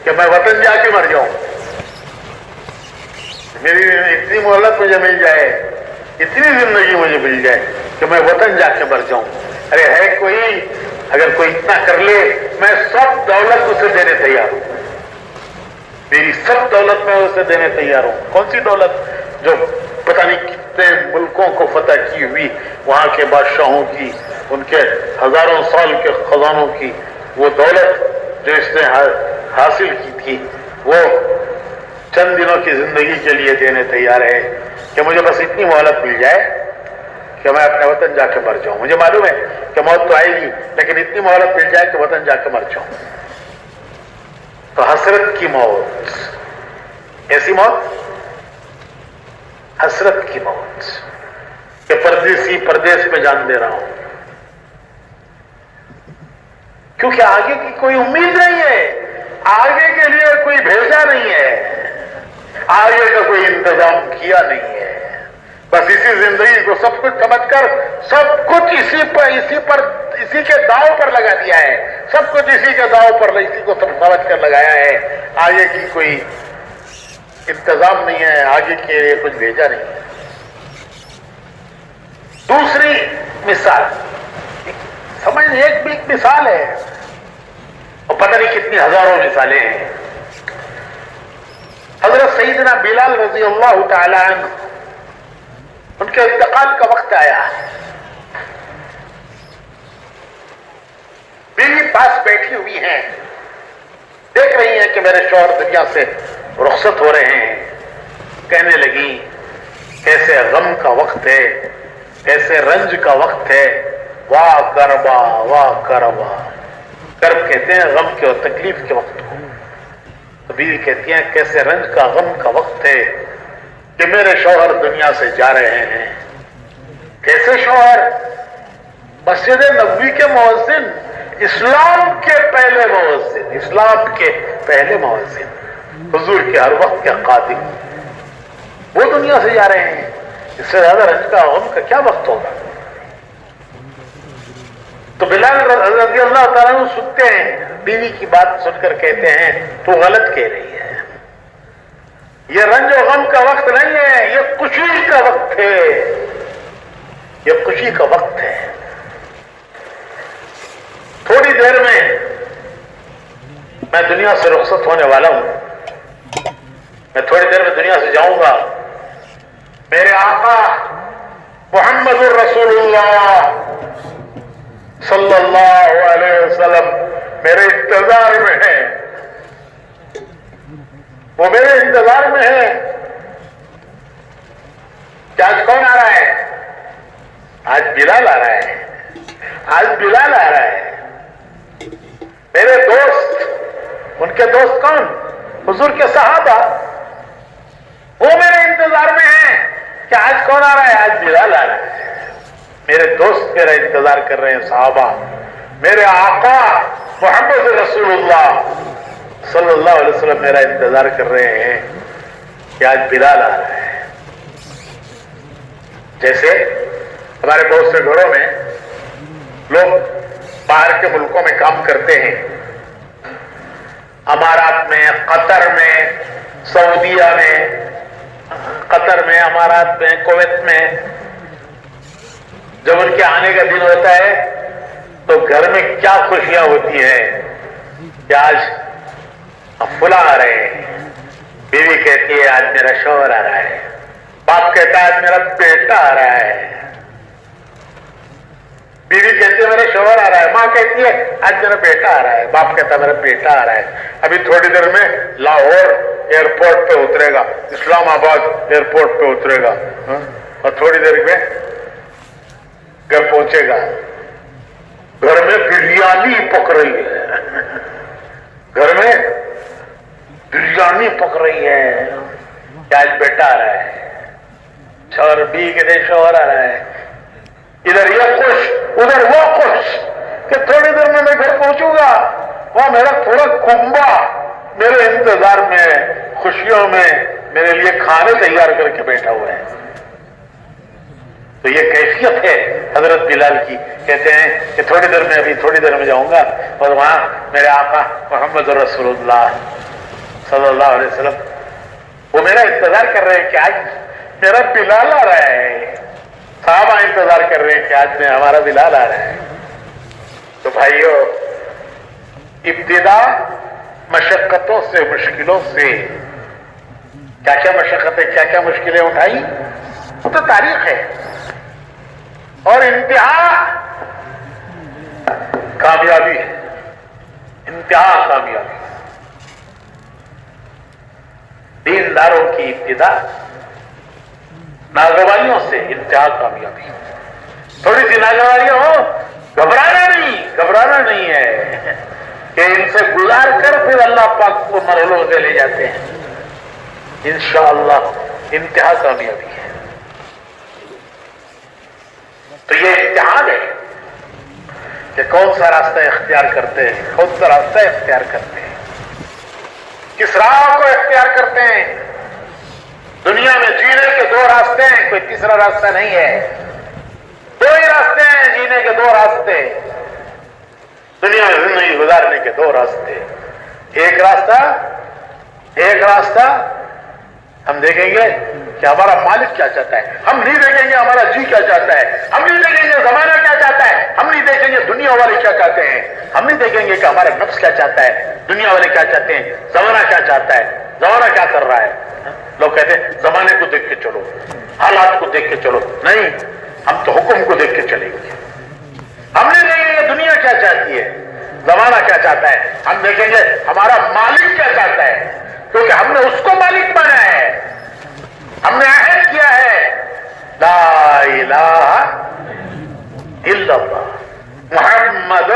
Speaker 2: کہ میں وطن جا کے مر جاؤں. میری اتنی مہلت مجھے مل جائے، اتنی زندگی مجھے مل جائے کہ میں وطن جا کے مر جاؤں. ارے ہے کوئی، اگر کوئی اتنا کر لے میں سب دولت اسے دینے تیار ہوں. میری سب دولت میں اسے دینے تیار ہوں. کون سی دولت؟ جو پتہ نہیں کتنے ملکوں کو فتح کی ہوئی، وہاں کے بادشاہوں کی، ان کے ہزاروں سال کے خزانوں کی وہ دولت جو اس نے حاصل کی تھی، وہ چند دنوں کی زندگی کے لیے دینے تیار ہے کہ مجھے بس اتنی مہلت مل جائے کہ میں اپنے وطن جا کے مر جاؤں. مجھے معلوم ہے کہ موت تو آئے گی، لیکن اتنی مہلت مل جائے کہ وطن جا کے مر جاؤں. تو حسرت کی موت، ایسی موت، حسرت کی موت کہ پردیسی پردیس میں جان دے رہا ہوں، کیونکہ آگے کی کوئی امید نہیں ہے، آگے کے لیے کوئی بھیجا نہیں ہے، آگے کا کوئی انتظام کیا نہیں ہے. بس اسی زندگی کو سب کچھ سمجھ کر سب کچھ اسی کے داؤ پر لگا دیا ہے، سب کچھ اسی کے داؤ پر، اسی کو سب سمجھ کر لگایا ہے. آگے کی کوئی انتظام نہیں ہے، آگے کے لیے کچھ بھیجا نہیں ہے. دوسری مثال سمجھ، ایک بھی مثال ہے اور پتہ نہیں کتنی ہزاروں مثالیں ہیں. حضرت سیدنا بلال رضی اللہ تعالی عنہ، ان کے انتقال کا وقت آیا. بیوی پاس بیٹھی ہوئی ہیں، دیکھ رہی ہیں کہ میرے شوہر دنیا سے رخصت ہو رہے ہیں. کہنے لگی کیسے غم کا وقت ہے، کیسے رنج کا وقت ہے. واہ کربا، واہ کربا. کرب کہتے ہیں غم کے اور تکلیف کے وقت کو. تو بیوی کہتی ہیں کیسے رنج کا، غم کا وقت ہے کہ میرے شوہر دنیا سے جا رہے ہیں. کیسے شوہر؟ مسجد نبوی کے مؤذن، اسلام کے پہلے مؤذن، اسلام کے پہلے مؤذن، حضور کے ہر وقت کے خادم، وہ دنیا سے جا رہے ہیں. اس سے زیادہ رنج کا، غم کا کیا وقت ہوگا؟ تو بلال رضی اللہ تعالیٰ عنہ سنتے ہیں، بیوی کی بات سن کر کہتے ہیں تو غلط کہہ رہی ہے، یہ رنج و غم کا وقت نہیں ہے، یہ خوشی کا وقت ہے، یہ خوشی کا وقت ہے. تھوڑی دیر میں دنیا سے رخصت ہونے والا ہوں، میں تھوڑی دیر میں دنیا سے جاؤں گا. میرے آقا محمد الرسول اللہ صلی اللہ علیہ وسلم میرے انتظار میں ہیں، وہ میرے انتظار میں ہیں. کہ آج کون آ رہا ہے؟ آج بلال آ رہا ہے، آج بلال آ رہا ہے. میرے دوست، ان کے دوست کون؟ حضور کے صحابہ، وہ میرے انتظار میں ہیں کہ آج کون آ رہا ہے؟ آج بلال آ رہا ہے. میرے دوست میرا انتظار کر رہے ہیں، صحابہ. میرے آقا محمد رسول اللہ صلی اللہ علیہ وسلم میرا انتظار کر رہے ہیں کہ آج بلال آ رہا ہے. جیسے ہمارے بہت سے گھروں میں لوگ باہر کے ملکوں میں کام کرتے ہیں، امارات میں، قطر میں، سعودیہ میں، قطر میں، امارات میں، کویت میں، جب ان کے آنے کا دن ہوتا ہے تو گھر میں کیا خوشیاں ہوتی ہیں کہ آج فلاں آ رہے ہیں. بیوی کہتی ہے آج میرا شوہر آ رہا ہے، باپ کہتا ہے آج میرا بیٹا آ رہا ہے. بیوی کہتی ہے میرا شوہر آ رہا ہے، ماں کہتی ہے آج میرا بیٹا آ رہا ہے، باپ کہتا ہے میرا بیٹا آ رہا ہے. ابھی تھوڑی دیر میں لاہور ایئرپورٹ پہ اترے گا، اسلام آباد ایئرپورٹ پہ اترے گا، اور تھوڑی دیر میں گھر پہنچے گا. گھر میں بریانی پک رہی ہے، گھر میں بریانی پک رہی ہے کہ آج بیٹا آ رہا ہے. شوہر بھی کہتے شوہر آ رہا ہے، ادھر یہ خوش ادھر وہ خوش کہ تھوڑی دیر میں گھر پہنچوں گا، وہاں میرا پورا کنبا میرے انتظار میں خوشیوں میں میرے لیے کھانے تیار کر کے بیٹھا ہوا ہے. تو یہ کیفیت ہے حضرت بلال کی. کہتے ہیں کہ تھوڑی دیر میں جاؤں گا اور وہاں میرے آقا محمد رسول اللہ صلی اللہ علیہ وسلم وہ میرا انتظار کر رہے ہیں کہ آج میرا بلال آ رہا ہے. صحابہ انتظار کر رہے ہیں کہ آج میں ہمارا بلال آ رہا ہے. تو بھائیو، ابتدا مشقتوں سے، مشکلوں سے، کیا کیا مشقتیں، کیا کیا مشکلیں اٹھائی وہ تو تاریخ ہے، اور انتہا کامیابی ہے، انتہا کامیابی. دینداروں کی ابتدا ناگوائیوں سے، انتہا کامیابی. تھوڑی سی ناگوائیاں ہو، گھبرانا نہیں ہے کہ ان سے گزار کر پھر اللہ پاک کو مرحلوں سے لے جاتے ہیں. انشاءاللہ انتہا کامیابی ہے. تو یہ امتحان ہے کہ کون سا راستہ اختیار کرتے ہیں، کون سا راستہ اختیار کرتے ہیں، کس راہ کو اختیار کرتے ہیں. دنیا میں جینے کے دو راستے ہیں، کوئی تیسرا راستہ نہیں ہے. دو ہی راستے ہیں جینے کے، دو راستے دنیا میں زندگی گزارنے کے، دو راستے. ایک راستہ ہم دیکھیں گے کہ ہمارا مالک کیا چاہتا ہے، ہم نہیں دیکھیں گے ہمارا جی کیا چاہتا ہے، ہم نہیں دیکھیں گے زمانہ کیا چاہتا ہے، ہم نہیں دیکھیں گے دنیا والے کیا چاہتے ہیں، ہم نہیں دیکھیں گے کہ ہمارا نفس کیا چاہتا ہے، دنیا والے کیا چاہتے ہیں، زمانہ کیا چاہتا ہے، زمانہ کیا کر رہا ہے. لوگ کہتے ہیں زمانے کو دیکھ کے چلو، حالات کو دیکھ کے چلو. نہیں، ہم تو حکم کو دیکھ کے چلیں گے. ہم نہیں دیکھیں گے دنیا کیا چاہتی ہے، زمانہ کیا چاہتا ہے، ہم دیکھیں گے ہمارا مالک کیا چاہتا ہے، کیونکہ ہم نے اس کو مالک مانا ہے. ہم نے عہد کیا ہے لا الہ الا اللہ محمد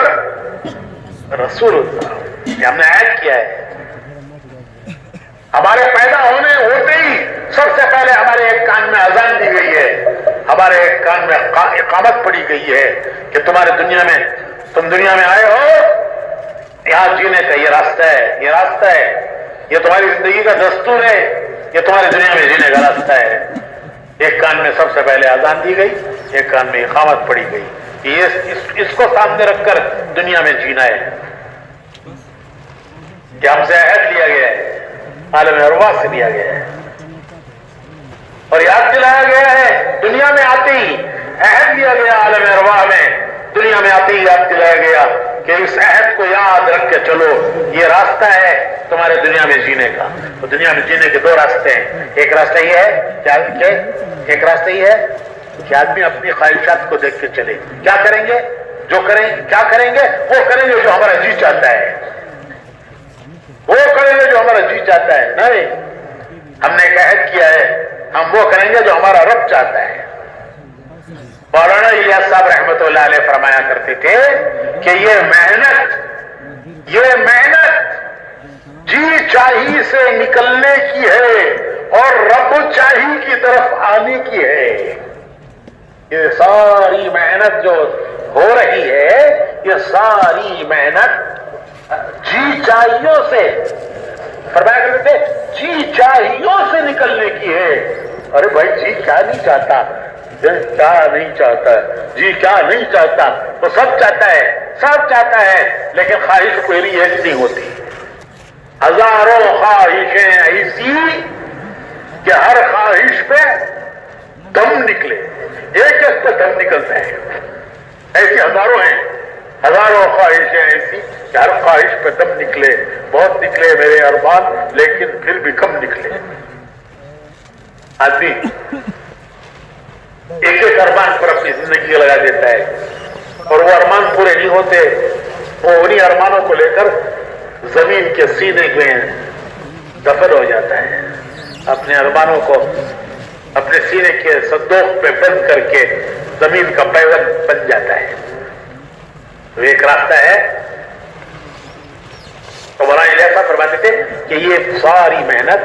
Speaker 2: رسول اللہ. یہ ہم نے عہد کیا ہے. ہمارے پیدا ہوتے ہی سب سے پہلے ہمارے ایک کان میں اذان دی گئی ہے، ہمارے ایک کان میں اقامت پڑی گئی ہے کہ تم دنیا میں آئے ہو، یہاں جینے کا یہ راستہ ہے، یہ راستہ ہے، یہ تمہاری زندگی کا دستور ہے، یہ تمہاری دنیا میں جینے کا راستہ ہے. ایک کان میں سب سے پہلے اذان دی گئی، ایک کان میں اقامت پڑی گئی. اس کو سامنے رکھ کر دنیا میں جینا ہے کہ ہم سے عہد لیا گیا ہے، عالم ارواح سے لیا گیا ہے، اور یاد دلایا گیا ہے. دنیا میں آتے ہی عہد لیا گیا، عالم ارواح میں دنیا میں آتے ہی یاد دلایا گیا کہ اس عہد کو یاد رکھ کے چلو، یہ راستہ ہے تمہارے دنیا میں جینے کا. تو دنیا میں جینے کے دو راستے ہیں. ایک راستہ یہ ہے ایک راستہ یہ ہے کہ آدمی اپنی خواہشات کو دیکھ کے چلے. کیا کریں گے وہ کریں گے جو ہمارا جی چاہتا ہے، وہ کریں گے جو ہمارا جی چاہتا ہے. نہیں، ہم نے ایک عہد کیا ہے، ہم وہ کریں گے جو ہمارا رب چاہتا ہے. مولانا الیاس صاحب رحمۃ اللہ علیہ فرمایا کرتے تھے کہ یہ محنت جی چاہی سے نکلنے کی ہے اور رب چاہی کی طرف آنے کی ہے. یہ ساری محنت جو ہو رہی ہے یہ ساری محنت جی چاہیوں سے، فرمایا کرتے تھے جی چاہیوں سے نکلنے کی ہے۔ ارے بھائی جی کیا نہیں چاہتا، کیا نہیں چاہتا، جی کیا نہیں چاہتا، وہ سب چاہتا ہے، سب چاہتا ہے، لیکن خواہش پوری ایک نہیں ہوتی۔ ہزاروں خواہشیں ایسی کہ ہر خواہش پہ دم نکلے، ایک ایک پہ دم نکلتا ہے، ایسی ہزاروں ہیں، ہزاروں خواہشیں ایسی کہ ہر خواہش پہ دم نکلے، بہت نکلے میرے ارمان لیکن پھر بھی کم نکلے۔ آدمی ایک ایک ارمان پر اپنی زندگی لگا دیتا ہے اور وہ ارمان پورے نہیں ہوتے، وہ انہی ارمانوں کو لے کر زمین کے سینے میں دفن ہو جاتا ہے، اپنے ارمانوں کو اپنے سینے کے صندوق پہ بند کر کے زمین کا پیون بن جاتا ہے۔ تو ایک راستہ ہے، تو مولانا ایسا فرماتے تھے کہ یہ ساری محنت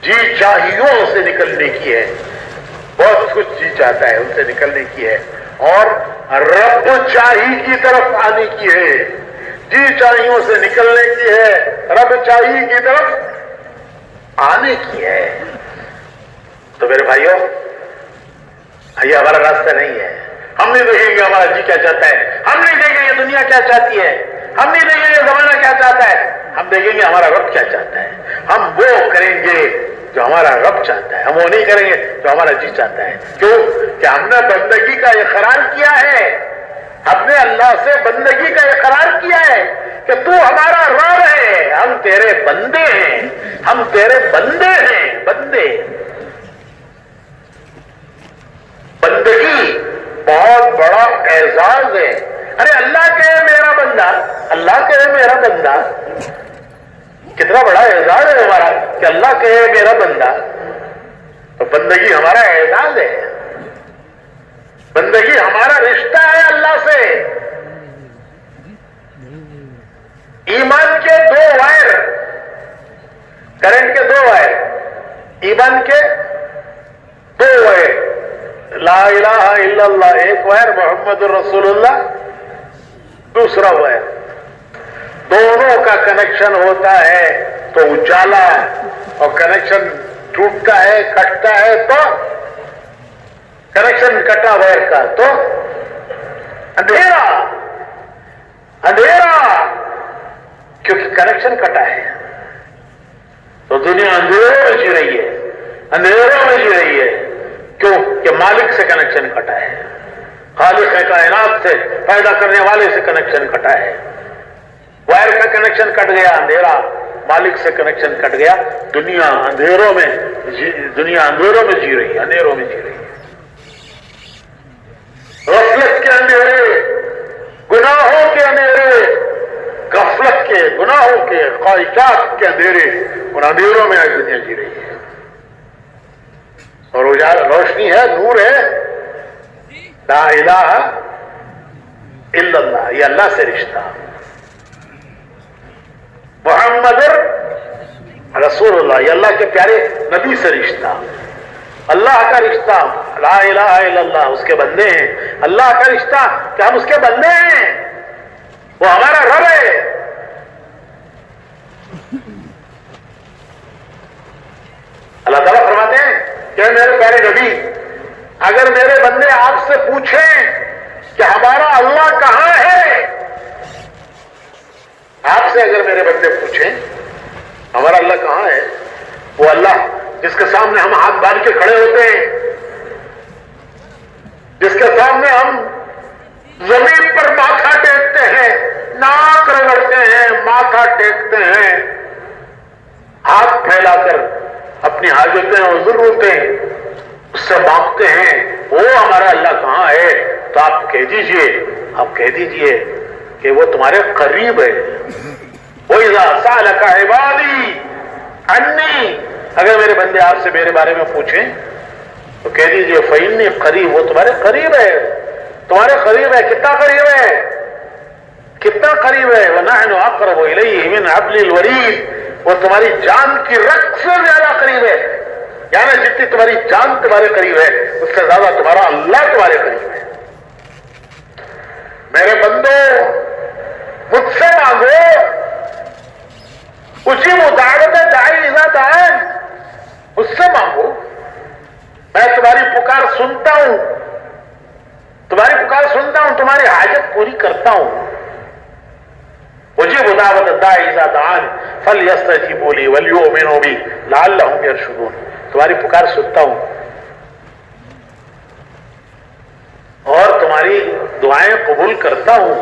Speaker 2: جی چاہیوں سے نکلنے کی ہے، بہت کچھ جی چاہتا ہے ان سے نکلنے کی ہے، اور رب چاہی کی طرف آنے کی ہے، جی چاہیوں سے نکلنے کی ہے، رب چاہی کی طرف آنے کی ہے۔ تو میرے بھائیوں یہ ہمارا راستہ نہیں ہے، ہم نہیں دیکھیں گے ہمارا جی کیا چاہتا ہے، ہم نہیں دیکھیں گے یہ دنیا کیا چاہتی ہے، ہم نہیں دیکھیں گے یہ زمانہ کیا چاہتا ہے، ہم دیکھیں گے ہمارا رب کیا چاہتا ہے، ہم وہ کریں گے جو ہمارا رب چاہتا ہے، ہم وہ نہیں کریں گے جو ہمارا جی چاہتا ہے۔ کیوں کہ ہم نے بندگی کا اقرار کیا ہے، ہم نے اللہ سے بندگی کا اقرار کیا ہے کہ تو ہمارا رب ہے، ہم تیرے بندے ہیں، ہم تیرے بندے ہیں، بندے۔ بندگی بہت بڑا اعزاز ہے۔ ارے اللہ کہے میرا بندہ، اللہ کہے میرا بندہ، کتنا بڑا اعزاز ہے ہمارا کہ اللہ کہے میرا بندہ۔ تو بندگی ہمارا اعزاز ہے، بندگی ہمارا رشتہ ہے اللہ سے۔ ایمان کے دو وائر، کرنٹ کے دو وائر، ایمان کے دو وائر، لا الہ الا اللہ ایک وائر، محمد الرسول اللہ دوسرا وائر، دونوں کا کنیکشن ہوتا ہے تو اجالا، اور کنیکشن ٹوٹتا ہے کٹتا ہے تو کنیکشن کٹا وائر کا تو اندھیرا، اندھیرا، کیونکہ کنیکشن کٹا ہے تو دنیا اندھیروں میں جی رہی ہے، اندھیروں میں جی رہی ہے۔ کیوں کہ مالک سے کنیکشن کٹا ہے، خالق کائنات سے، پیدا کرنے والے سے کنیکشن کٹا ہے۔ وائر کا کنیکشن کٹ گیا، اندھیرا، مالک سے کنیکشن کٹ گیا، دنیا اندھیروں میں دنیا اندھیروں میں جی رہی ہے، اندھیروں میں جی رہی ہے۔ غفلت کے اندھیرے، گناہوں کے اندھیرے، غفلت کے، گناہوں کے، خواہشات کے اندھیرے، ان اندھیروں میں آج دنیا جی رہی ہے۔ اور روشنی ہے، نور ہے، لا الہ الا اللہ، یہ اللہ سے رشتہ، محمد رسول اللہ، یہ اللہ کے پیارے نبی سے رشتہ، اللہ کا رشتہ، لا الہ الا اللہ، اس کے بندے ہیں، اللہ کا رشتہ کہ ہم اس کے بندے ہیں، وہ ہمارا رب ہے۔ اللہ تعالیٰ فرماتے ہیں کہ میرے پیارے نبی، اگر میرے بندے آپ سے پوچھیں کہ ہمارا اللہ کہاں ہے، آپ سے اگر میرے بندے پوچھیں ہمارا اللہ کہاں ہے، وہ اللہ جس کے سامنے ہم ہاتھ باندھ کے کھڑے ہوتے ہیں، جس کے سامنے ہم زمین پر ماتھا ٹیکتے ہیں، ناک رگڑتے ہیں، ماتھا ٹیکتے ہیں، ہاتھ پھیلا کر اپنی حاجتیں اور ضرورتیں اس سے مانگتے ہیں، وہ ہمارا اللہ کہاں ہے، تو آپ کہہ دیجئے، آپ کہہ دیجئے کہ وہ تمہارے قریب ہے۔ وَإِذَا سَأَلَكَ عِبَادِي عَنِّي، اگر میرے بندے آپ سے میرے بارے میں پوچھیں تو کہہ دیجئے فَإِنِّي قریب، وہ تمہارے قریب ہے، تمہارے قریب ہے۔ کتنا قریب ہے، کتنا قریب ہے، وَنَحْنُ أَقْرَبُ إِلَيْهِ مِنْ حَبْلِ الْوَرِيدِ، وہ تمہاری جان کی رگ سے زیادہ قریب ہے، یعنی جتنی تمہاری جان تمہارے قریب ہے اس سے زیادہ تمہارا اللہ تمہارے قریب ہے۔ میرے بندو مجھ سے مانگو، اسی مطابق دائی اذا دعان، مجھ سے مانگو، میں تمہاری پکار سنتا ہوں، تمہاری پکار سنتا ہوں، تمہاری حاجت پوری کرتا ہوں۔ اجیب دعوت الداعی اذا دعان فلیستجیبوا لی ولیؤمنوا بی لعلہم یرشدون، تمہاری پکار سنتا ہوں اور تمہاری دعائیں قبول کرتا ہوں،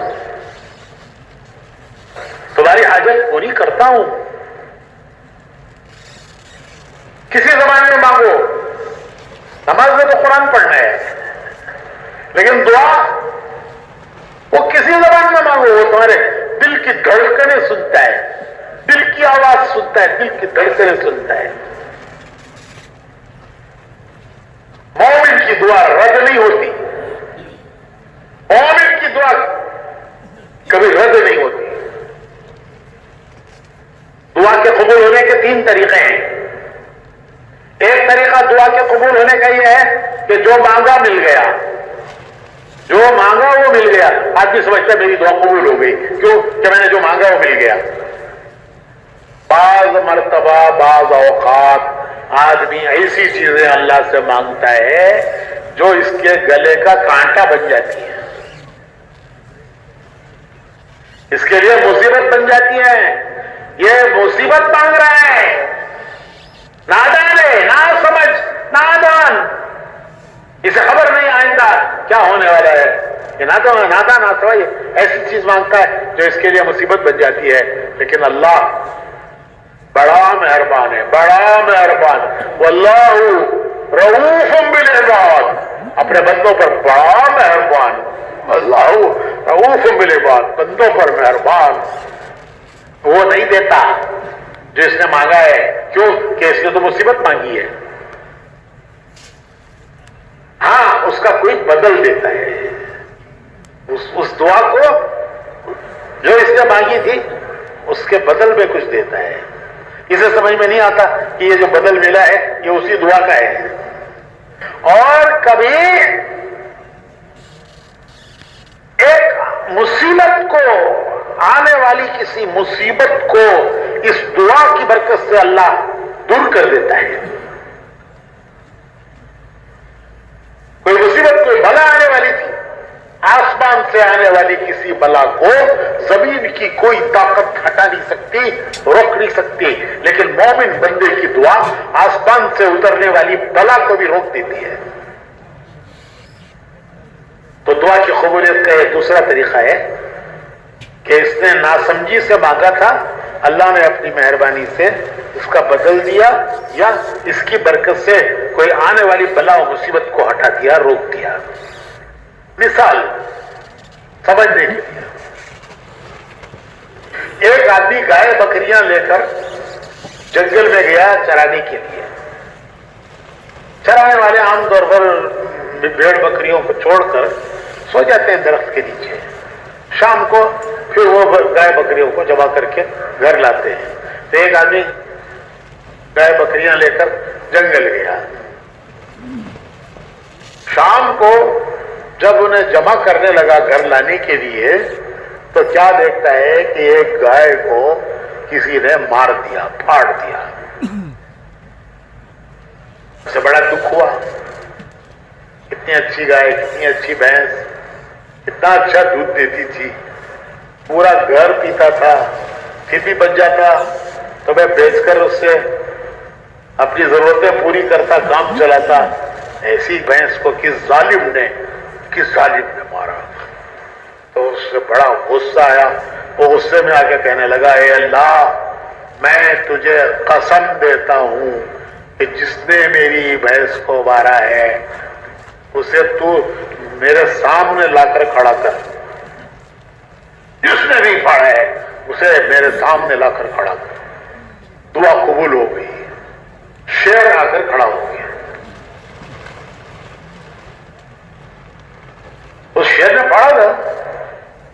Speaker 2: تمہاری حاجت پوری کرتا ہوں۔ کسی زبان میں مانگو، نماز میں تو قرآن پڑھنا ہے، لیکن دعا وہ کسی زبان میں مانگو، وہ تمہارے دل کی دھڑکنیں سنتا ہے، دل کی آواز سنتا ہے، دل کی دھڑکنیں سنتا ہے۔ مومن کی دعا رد نہیں ہوتی، مومن کی دعا کبھی رد نہیں ہوتی۔ دعا کے قبول ہونے کے 3 طریقے ہیں۔ ایک طریقہ دعا کے قبول ہونے کا یہ ہے کہ جو مانگا مل گیا، جو مانگا وہ مل گیا۔ آدمی سمجھتا ہے میری دعا قبول ہو گئی، کیوں کہ میں نے جو مانگا وہ مل گیا۔ بعض مرتبہ بعض اوقات آدمی ایسی چیزیں اللہ سے مانگتا ہے جو اس کے گلے کا کانٹا بن جاتی ہے، اس کے لیے مصیبت بن جاتی ہے۔ یہ مصیبت مانگ رہا ہے، نادان ہے، نا سمجھ، نادان، اسے خبر نہیں آئندہ کیا ہونے والا ہے۔ یہ نادان آتا ہے، ایسی چیز مانگتا ہے جو اس کے لیے مصیبت بن جاتی ہے۔ لیکن اللہ بڑا مہربان ہے، بڑا مہربان، واللہ رؤوف بالعباد، اپنے بندوں پر بڑا مہربان، اللہ رؤوف بالعباد، بندوں پر مہربان۔ وہ نہیں دیتا جو اس نے مانگا ہے، کیوں کہ اس نے تو مصیبت مانگی ہے۔ ہاں اس کا کوئی بدل دیتا ہے، اس دعا کو جو اس نے مانگی تھی اس کے بدل میں کچھ دیتا ہے۔ اسے سمجھ میں نہیں آتا کہ یہ جو بدل ملا ہے یہ اسی دعا کا ہے۔ اور کبھی ایک مصیبت کو، آنے والی کسی مصیبت کو اس دعا کی برکت سے اللہ دور کر دیتا ہے۔ کوئی مصیبت، کوئی بلا آنے والی تھی، آسمان سے آنے والی کسی بلا کو زمین کی کوئی طاقت ہٹا نہیں سکتی، روک نہیں سکتی، لیکن مومن بندے کی دعا آسمان سے اترنے والی بلا کو بھی روک دیتی ہے۔ تو دعا کی قبولیت کا ایک دوسرا طریقہ ہے کہ اس نے ناسمجھی سے مانگا تھا، اللہ نے اپنی مہربانی سے اس کا بدل دیا، یا اس کی برکت سے کوئی آنے والی بلا و مصیبت کو ہٹا دیا، روک دیا۔ مثال سمجھنے کے لیے، ایک آدمی گائے بکریاں لے کر جنگل میں گیا چرانے کے لیے۔ چرانے والے عام طور پر بھیڑ بکریوں کو چھوڑ کر سو جاتے ہیں درخت کے نیچے، شام کو پھر وہ گائے بکریوں کو جمع کر کے گھر لاتے ہیں۔ تو ایک آدمی گائے بکریاں لے کر جنگل گیا، شام کو جب انہیں جمع کرنے لگا گھر لانے کے لیے تو کیا دیکھتا ہے کہ ایک گائے کو کسی نے مار دیا، پھاڑ دیا۔ اسے بڑا دکھ ہوا، کتنی اچھی گائے، کتنی اچھی بھینس، کتنا اچھا دودھ دیتی تھی، پورا گھر پیتا تھا، پھر بھی بچ جاتا تو میں بیچ کر اس سے اپنی ضرورتیں پوری کرتا، کام چلاتا۔ ایسی بھینس کو کس ظالم نے مارا۔ تو اس سے بڑا غصہ آیا، وہ غصے میں آ کے کہنے لگا، اے اللہ، میں تجھے قسم دیتا ہوں کہ جس نے میری بھینس کو مارا ہے اسے تو میرے سامنے لا کر کھڑا کر، جس نے بھی پھاڑا ہے اسے میرے سامنے لا کر کھڑا کر۔ دعا قبول ہو گئی، شیر آ کر کھڑا ہو گیا۔ اس شیر نے پھاڑا تھا،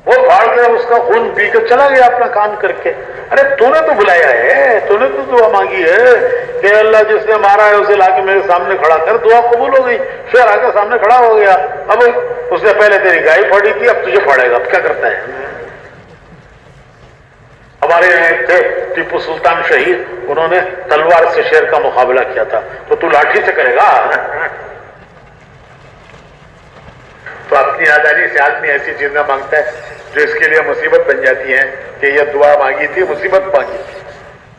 Speaker 2: وہ پھاڑ کے اس کا خون پی کر چلا گیا اپنا کام کر کے. ارے تو نے تو بلایا ہے, تو نے تو دعا مانگی ہے کہ اللہ جس نے مارا ہے اسے لا کے میرے سامنے کھڑا کر. دعا قبول ہو گئی, شیر آ کے سامنے کھڑا ہو گیا. اب اس نے پہلے تیری گائے پھاڑی تھی, اب تجھے پھاڑے گا. اب کیا کرتا ہے؟ ہمارے یہاں ایک تھے ٹیپو سلطان شہید, انہوں نے تلوار سے شیر کا مقابلہ کیا تھا. تو لاٹھی سے کرے گا؟ تو اپنی آزادی سے آدمی ایسی چیزیں مانگتا ہے جو اس کے لیے مصیبت بن جاتی ہیں کہ یہ دعا مانگی تھی, مصیبت مانگی تھی.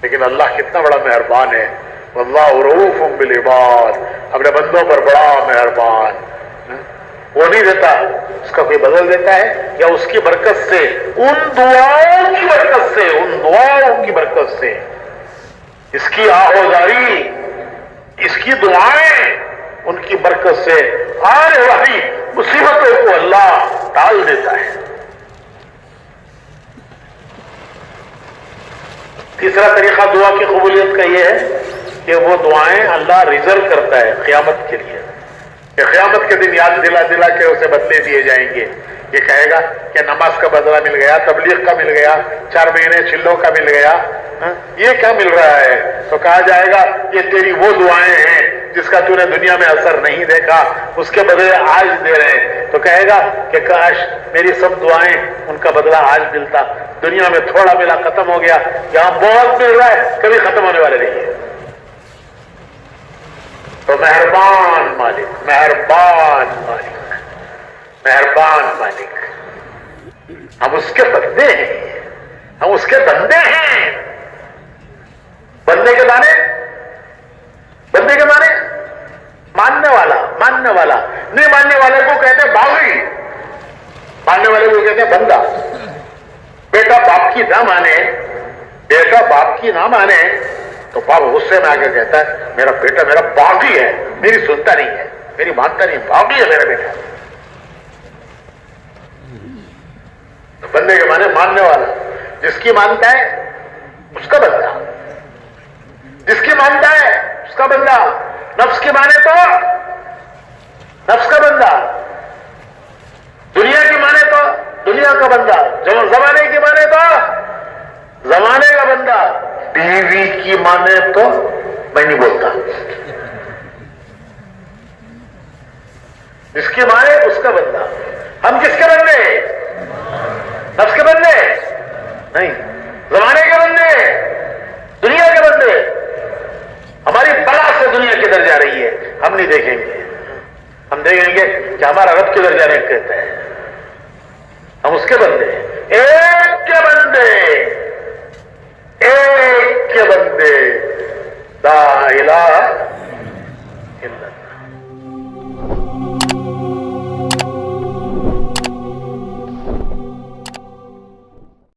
Speaker 2: لیکن اللہ کتنا بڑا مہربان ہے. واللہ رؤوف بالعباد, اپنے بندوں پر بڑا مہربان. وہ نہیں دیتا, اس کا کوئی بدل دیتا ہے, یا اس کی برکت سے, ان دعاؤں کی برکت سے, ان دعاؤں کی برکت سے, اس کی آہوزاری, اس کی دعائیں, ان کی برکت سے آنے والی مصیبتوں کو اللہ ٹال دیتا ہے. تیسرا طریقہ دعا کی قبولیت کا یہ ہے کہ وہ دعائیں اللہ ریزرو کرتا ہے قیامت کے لیے, کہ قیامت کے دن یاد دلا دلا کے اسے بدلے دیے جائیں گے. یہ کہے گا کہ نماز کا بدلہ مل گیا, تبلیغ کا مل گیا, 4 مہینے چلوں کا مل گیا, یہ کیا مل رہا ہے؟ تو کہا جائے گا یہ تیری وہ دعائیں ہیں جس کا تو نے دنیا میں اثر نہیں دیکھا, اس کے بدلے آج دے رہے ہیں. تو کہے گا کہ کاش میری سب دعائیں ان کا بدلہ آج ملتا. دنیا میں تھوڑا ملا, ختم ہو گیا. یہاں بہت مل رہا ہے, کبھی ختم ہونے والے نہیں ہے. تو مہربان مالک, مہربان مالک, مہربان مالک, ہم اس کے بندے ہیں, ہم اس کے بندے ہیں. بندے کے معنی, بندے کے معنی ماننے والا, ماننے والا نہیں. ماننے والے کو کہتے ہیں باغی, ماننے والے کو کہتے ہیں بندہ. بیٹا باپ کی نہ مانے, بیٹا باپ کی نہ مانے تو باپ غصے میں آ کے کہتا ہے میرا بیٹا میرا باغی ہے, میری سنتا نہیں ہے, میری مانتا نہیں, باغی ہے میرا بیٹا. تو بندے کے معنی ماننے والا, جس کی مانتا ہے اس کا بندہ, جس کی مانتا ہے اس کا بندہ. نفس کی مانے تو نفس کا بندہ, دنیا کی مانے تو دنیا کا بندہ, زمانے کی مانے تو زمانے کا بندہ, بیوی کی مانے تو میں نہیں بولتا, جس کی مانے اس کا بندہ. ہم کس کے بندے؟ نفس کے بندے نہیں, زمانے کے بندے, دنیا کے بندے. ہماری بلا سے دنیا کدھر جا رہی ہے ہم نہیں دیکھیں گے, ہم دیکھیں گے کہ ہمارا رب کدھر جانے کہتا ہے. ہم اس کے بندے.